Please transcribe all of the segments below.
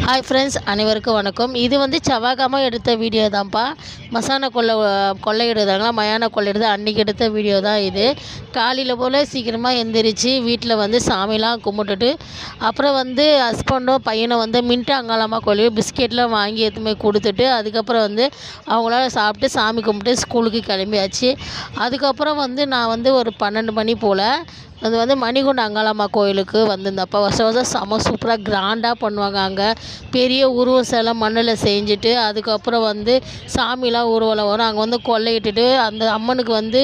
Hi friends, அனைவருக்கும் வணக்கம். இது வந்து செவ்வாய்க்கிழமை எடுத்த வீடியோ தான்ப்பா. மசான கொள்ளையிடுதாங்களா, மயான கொள்ளையிடுது அன்றைக்கி எடுத்த வீடியோ தான் இது. காலையில் போல் சீக்கிரமாக எந்திரிச்சு வீட்டில் வந்து சாமிலாம் கும்பிட்டுட்டு, அப்புறம் வந்து ஹஸ்பண்டும் பையனும் வந்து மின்ட்டு அங்காளம்மா கோயிலுக்கு பிஸ்கெட்லாம் வாங்கி எடுத்துமே கொடுத்துட்டு, அதுக்கப்புறம் வந்து அவங்களால சாப்பிட்டு சாமி கும்பிட்டு ஸ்கூலுக்கு கிளம்பியாச்சு. அதுக்கப்புறம் வந்து நான் வந்து ஒரு 12 மணி போல் அது வந்து மணிகுண்ட அங்காளம்மா கோயிலுக்கு வந்திருந்தப்போ வருஷம் வருஷம் செம சூப்பராக கிராண்டாக பண்ணுவாங்க. அங்கே பெரிய உருவ சிலை மண்ணில் செஞ்சுட்டு, அதுக்கப்புறம் வந்து சாமிலாம் ஊர்வலம் வரும். அங்கே வந்து கொள்ளையிட்டுட்டு அந்த அம்மனுக்கு வந்து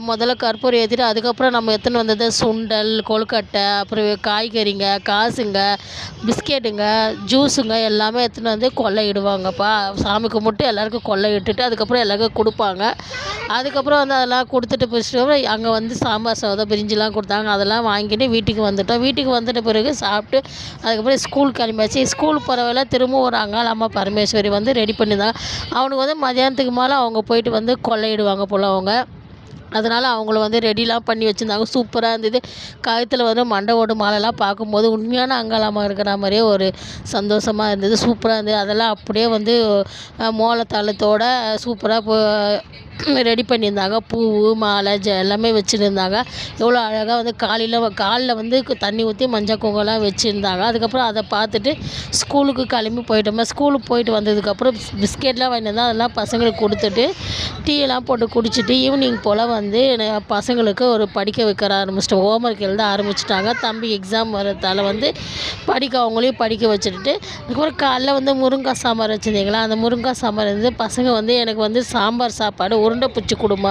முதல்ல கற்பூரம் ஏற்றிட்டு, அதுக்கப்புறம் நம்ம எடுத்துன்னு வந்தது சுண்டல், கொழுக்கட்டை, அப்புறம் காய்கறிங்க, காசுங்க, பிஸ்கெட்டுங்க, ஜூஸுங்க எல்லாமே எடுத்துன்னு வந்து கொள்ளையிடுவாங்கப்பா. சாமி கும்பிட்டு எல்லாேருக்கும் கொள்ளையிட்டுட்டு அதுக்கப்புறம் எல்லாருக்கும் கொடுப்பாங்க. அதுக்கப்புறம் வந்து அதெல்லாம் கொடுத்துட்டு பிடிச்சிட்டு அங்கே வந்து சாம்பார் சாதம் பிரிஞ்சுலாம் கொடுத்தாங்க. அதெல்லாம் வாங்கிட்டு வீட்டுக்கு வந்துட்டோம். வீட்டுக்கு வந்துட்ட பிறகு சாப்பிட்டு அதுக்கப்புறம் ஸ்கூல் கிளம்பியாச்சு. ஸ்கூல் போகிறவெல்லாம் திரும்ப ஒரு அங்காளம்மா பரமேஸ்வரி வந்து ரெடி பண்ணியிருந்தாங்க. அவனுக்கு வந்து மதியானத்துக்கு மேலே அவங்க போயிட்டு வந்து கொள்ளையிடுவாங்க போல் அவங்க. அதனால் அவங்கள வந்து ரெடிலாம் பண்ணி வச்சுருந்தாங்க. சூப்பராக இருந்தது. கழுத்தில் வந்து மண்டை ஓடு மாலைலாம் பார்க்கும்போது உண்மையான அங்காளம்மா இருக்கிற மாதிரியே ஒரு சந்தோஷமாக இருந்தது. சூப்பராக இருந்தது. அதெல்லாம் அப்படியே வந்து மோளத்தாளத்தோடு சூப்பராக ரெடி பண்ணியிருந்தாங்க. பூ, மாலை, எல்லாமே வச்சுருந்தாங்க. எவ்வளோ அழகாக வந்து காலில் வந்து தண்ணி ஊற்றி மஞ்சள் குங்குமம்லாம் வச்சுருந்தாங்க. அதுக்கப்புறம் அதை பார்த்துட்டு ஸ்கூலுக்கு கிளம்பி போயிட்டோம். ஸ்கூலுக்கு போயிட்டு வந்ததுக்கப்புறம் பிஸ்கெட்லாம் வாங்கிட்டு வந்தால் அதெல்லாம் பசங்களுக்கு கொடுத்துட்டு டீயெல்லாம் போட்டு குடிச்சிட்டு ஈவினிங் போல் வந்து பசங்களுக்கு ஒரு படிக்க வைக்கிற ஆரம்பிச்சிட்டோம். ஹோம்ஒர்க் எழுத ஆரம்பிச்சிட்டாங்க. தம்பி எக்ஸாம் வரதால் வந்து அவங்களையும் படிக்க வச்சுட்டு, அதுக்கப்புறம் காலைல வந்து முருங்காய் சாம்பார் வச்சுருந்தீங்களா, அந்த முருங்காய் சாம்பார் வந்து பசங்க வந்து எனக்கு வந்து சாம்பார் சாப்பாடு உருண்டை பிடிச்சி கொடுமா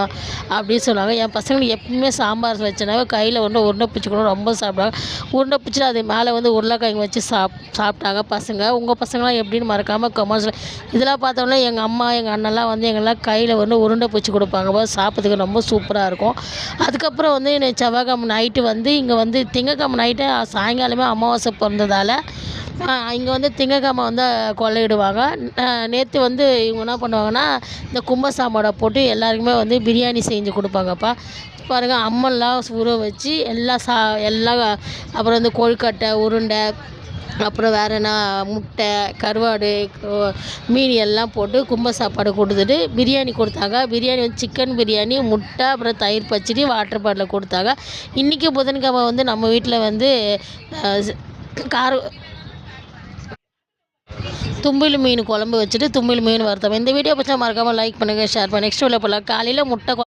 அப்படின்னு சொன்னாங்க. என் பசங்களுக்கு எப்பவுமே சாம்பார் வச்சனாவே கையில் உருண்டை பிடிச்சி கொடுமா ரொம்ப சாப்பிடுவாங்க. உருண்டை பிடிச்சிட்டு அது மேலே வந்து உருளைக்கிழங்கு வச்சு சாப்பிட்டாங்க பசங்க. உங்கள் பசங்களாம் எப்படின்னு மறக்காமல் கமெண்ட்ஸில். இதெல்லாம் பார்த்தோம்னா எங்கள் அம்மா எங்கள் அண்ணெல்லாம் வந்து எங்கெல்லாம் கையில் வந்து உருண்டை பிடிச்சி கொடுப்பாங்க. சாப்பிட்றதுக்கு ரொம்ப சூப்பராக இருக்கும். அதுக்கப்புறம் வந்து செவ்வாய்க்கிழமை நைட்டு வந்து இங்கே வந்து திங்கக்கிழமை நைட்டு சாயங்காலமே அமாவாசை பிறந்ததால் இங்கே வந்து திங்கக்கிழமை வந்து கொள்ளையிடுவாங்க. நேற்று வந்து இவங்க என்ன பண்ணுவாங்கன்னா, இந்த கும்பசாமோட போட்டு எல்லாருக்குமே வந்து பிரியாணி செஞ்சு கொடுப்பாங்கப்பா. பாருங்கள், அம்மன்லாம் ஊற வச்சு எல்லாம் அப்புறம் வந்து கொழுக்கட்டை, உருண்டை, அப்புறம் வேறு என்ன முட்டை, கருவாடு, மீன் எல்லாம் போட்டு கும்ப சாப்பாடு கொடுத்துட்டு பிரியாணி கொடுத்தாங்க. பிரியாணி வந்து சிக்கன் பிரியாணி, முட்டை, அப்புறம் தயிர் பச்சடி, வாட்டர் பாட்டில் கொடுத்தாங்க. இன்றைக்கி புதன்கிழமை வந்து நம்ம வீட்டில் வந்து தும்பில் மீன் குழம்பு வச்சுட்டு தும்பில் மீன் வறுத்தோம். இந்த வீடியோ பற்றி மறக்காமல் லைக் பண்ணுங்கள், ஷேர் பண்ணுங்கள். நெக்ஸ்ட் வீடியோ போகலாம். காலையில் முட்டை